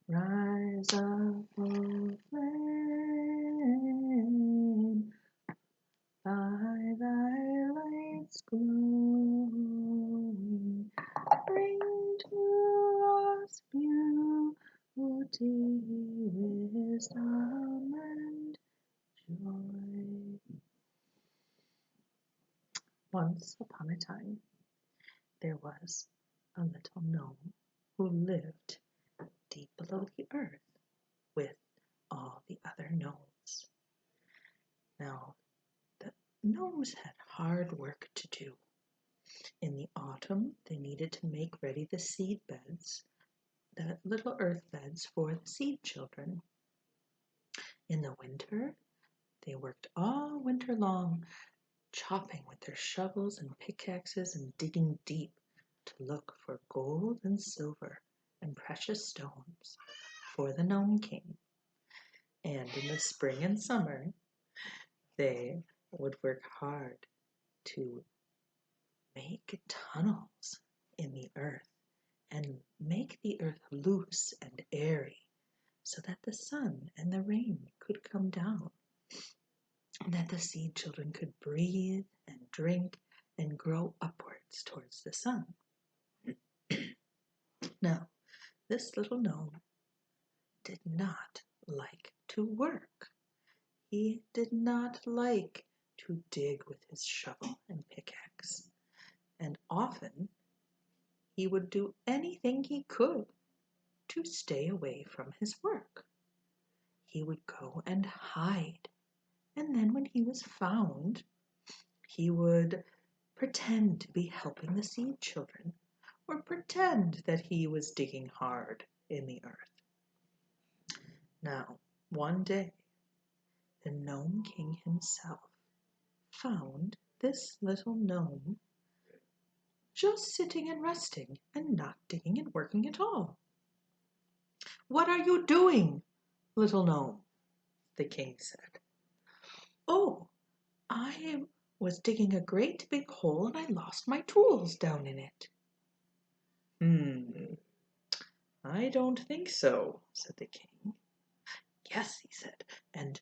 Rise up, O flame, by thy lights glowing, bring to us beauty, wisdom, and joy. Once upon a time, there was a little gnome who lived deep below the earth with all the other gnomes. Now, the gnomes had hard work to do. In the autumn, they needed to make ready the seed beds, the little earth beds for the seed children. In the winter, they worked all winter long, chopping with their shovels and pickaxes and digging deep to look for gold and silver and precious stones for the Gnome King. And in the spring and summer, they would work hard to make tunnels in the earth and make the earth loose and airy so that the sun and the rain could come down, and that the seed children could breathe and drink and grow upwards towards the sun. Now, this little gnome did not like to work. He did not like to dig with his shovel and pickaxe, and often he would do anything he could to stay away from his work. He would go and hide, and then when he was found, he would pretend to be helping the seed children, or pretend that he was digging hard in the earth. Now, one day, the Gnome King himself found this little gnome just sitting and resting and not digging and working at all. "What are you doing, little gnome?" the king said. "Oh, I was digging a great big hole and I lost my tools down in it." I don't think so," said the king. "Yes," he said, "and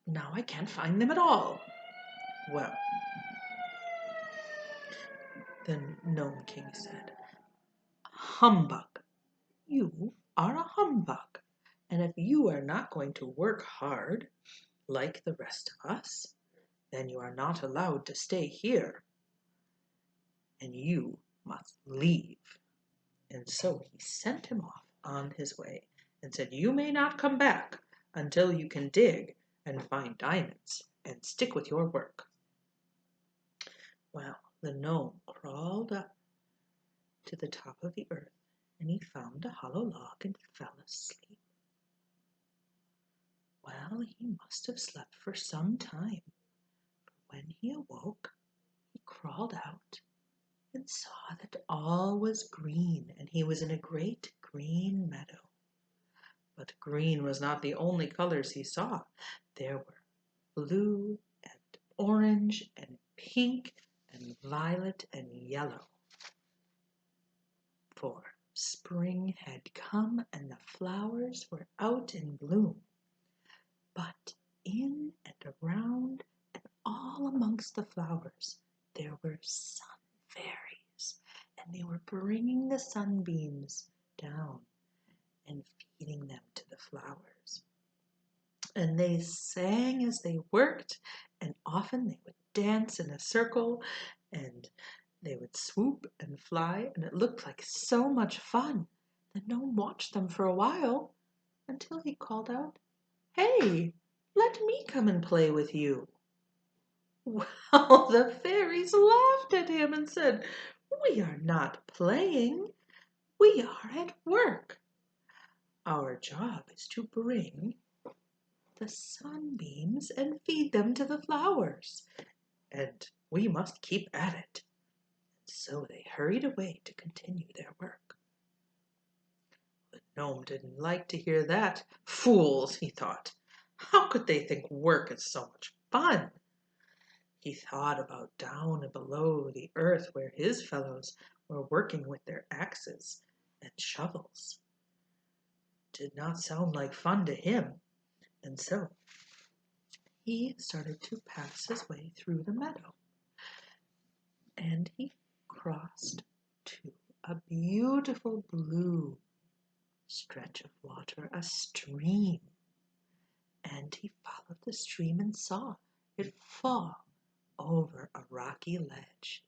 now I can't find them at all." Well, the Gnome King said, "Humbug! You are a humbug, and if you are not going to work hard like the rest of us, then you are not allowed to stay here, and you must leave." And so he sent him off on his way and said, "You may not come back until you can dig and find diamonds and stick with your work." Well, the gnome crawled up to the top of the earth and he found a hollow log and fell asleep. Well, he must have slept for some time, for when he awoke, he crawled out and saw that all was green and he was in a great green meadow. But green was not the only colors he saw. There were blue and orange and pink and violet and yellow. For spring had come and the flowers were out in bloom. But in and around and all amongst the flowers there were sun fairies, and they were bringing the sunbeams down and feeding them to the flowers. And they sang as they worked, and often they would dance in a circle, and they would swoop and fly, and it looked like so much fun. The gnome watched them for a while until he called out, "Hey, let me come and play with you." Well, the fairies laughed at him and said, "We are not playing, we are at work. Our job is to bring the sunbeams and feed them to the flowers, and we must keep at it." So they hurried away to continue their work. The gnome didn't like to hear that. "Fools," he thought. "How could they think work is so much fun?" He thought about down and below the earth where his fellows were working with their axes and shovels. did not sound like fun to him, and so he started to pass his way through the meadow, and he crossed to a beautiful blue stretch of water, a stream, and he followed the stream and saw it fall over a rocky ledge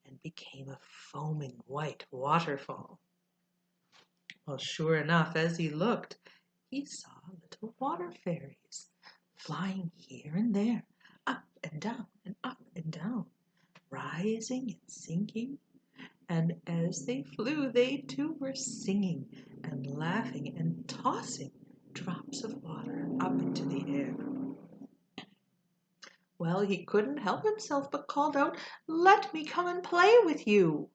and became a foaming white waterfall. Well, sure enough, as he looked, he saw little water fairies flying here and there, up and down and up and down, rising and sinking, and as they flew, they too were singing and laughing and tossing drops of water up into the air. Well, he couldn't help himself but called out, "Let me come and play with you."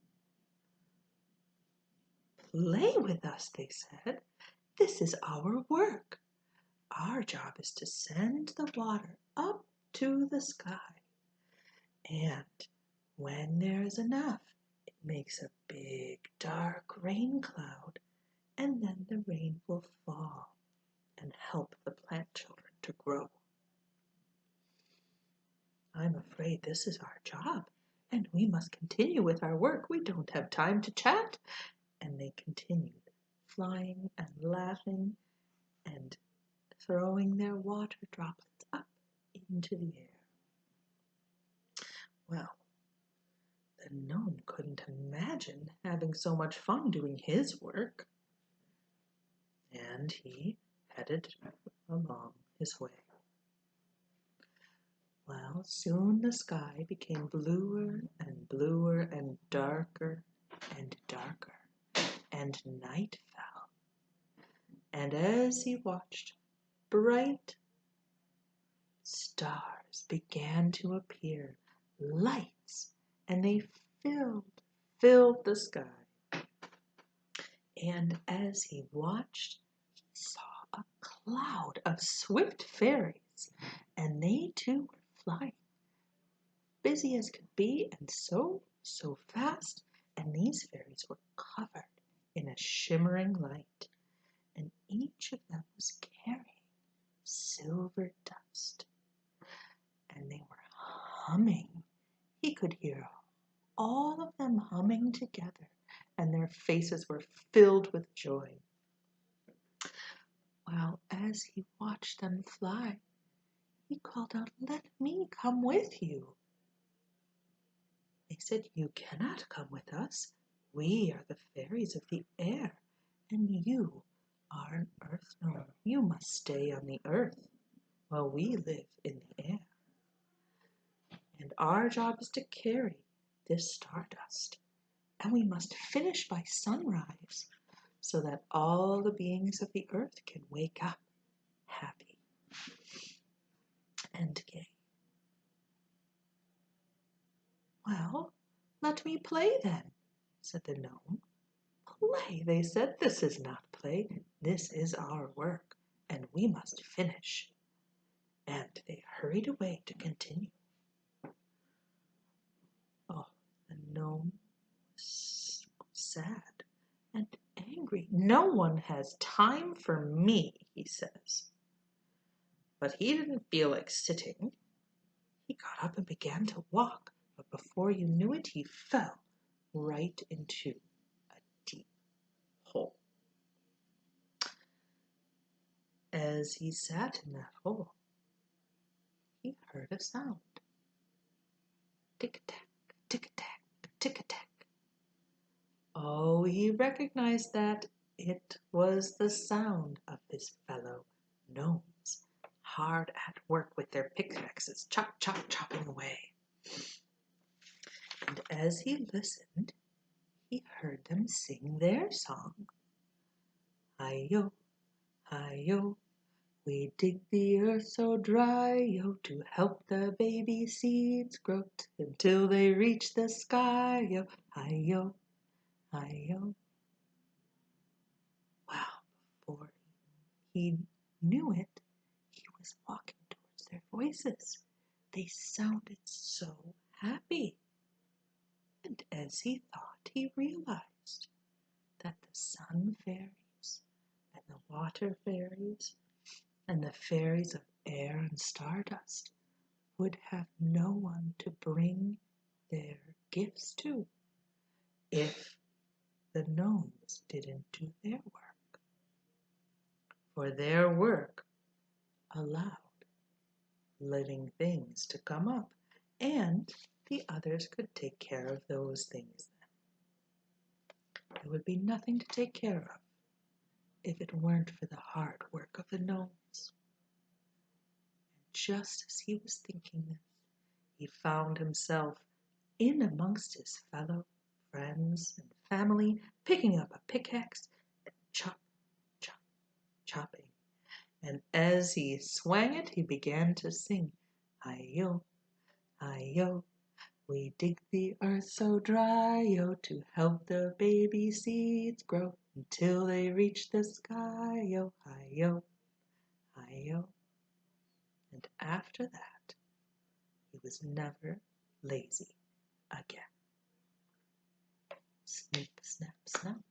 "Play with us," they said. "This is our work. Our job is to send the water up to the sky. And when there's enough, it makes a big dark rain cloud, and then the rain will fall and help the plant children to grow." "I'm afraid this is our job, and we must continue with our work. We don't have time to chat." And they continued flying and laughing and throwing their water droplets up into the air. Well, the gnome couldn't imagine having so much fun doing his work, and he headed along his way. Well, soon the sky became bluer and bluer and darker, and night fell. And as he watched, bright stars began to appear, lights, and they filled the sky. And as he watched, he saw a cloud of swift fairies, and they too were flying, busy as could be, and so fast, and these fairies were covered in a shimmering light, and each of them was carrying silver dust, and they were humming. He could hear all of them humming together, and their faces were filled with joy. Well, as he watched them fly, he called out, "Let me come with you." They said, "You cannot come with us. We are the fairies of the air, and you are an earth gnome. You must stay on the earth while we live in the air. And our job is to carry this stardust, and we must finish by sunrise so that all the beings of the earth can wake up happy and gay." "Well, let me play then," said the gnome. "Play," they said. "This is not play. This is our work, and we must finish." And they hurried away to continue. Oh, the gnome was sad and angry. "No one has time for me," he says. But he didn't feel like sitting. He got up and began to walk, but before you knew it, he fell right into a deep hole. As he sat in that hole, he heard a sound. Tick-tack, tick-tack, tick-tack. Oh, he recognized that. It was the sound of his fellow gnomes, hard at work with their pickaxes, chop, chop, chopping away. And as he listened, he heard them sing their song. "Hi-yo, hi-yo, we dig the earth so dry, yo, to help the baby seeds grow until they reach the sky, yo, hi-yo, hi-yo." Well, before he knew it, he was walking towards their voices. They sounded so happy. And as he thought, he realized that the sun fairies and the water fairies and the fairies of air and stardust would have no one to bring their gifts to if the gnomes didn't do their work. For their work allowed living things to come up, and the others could take care of those things then. There would be nothing to take care of if it weren't for the hard work of the gnomes. And just as he was thinking this, he found himself in amongst his fellow friends and family, picking up a pickaxe and chop, chop, chopping. And as he swung it, he began to sing, "Hi-yo, hi-yo, we dig the earth so dry, yo, to help the baby seeds grow until they reach the sky, yo, hi-yo, hi-yo." And after that, he was never lazy again. Snip, snap, snap.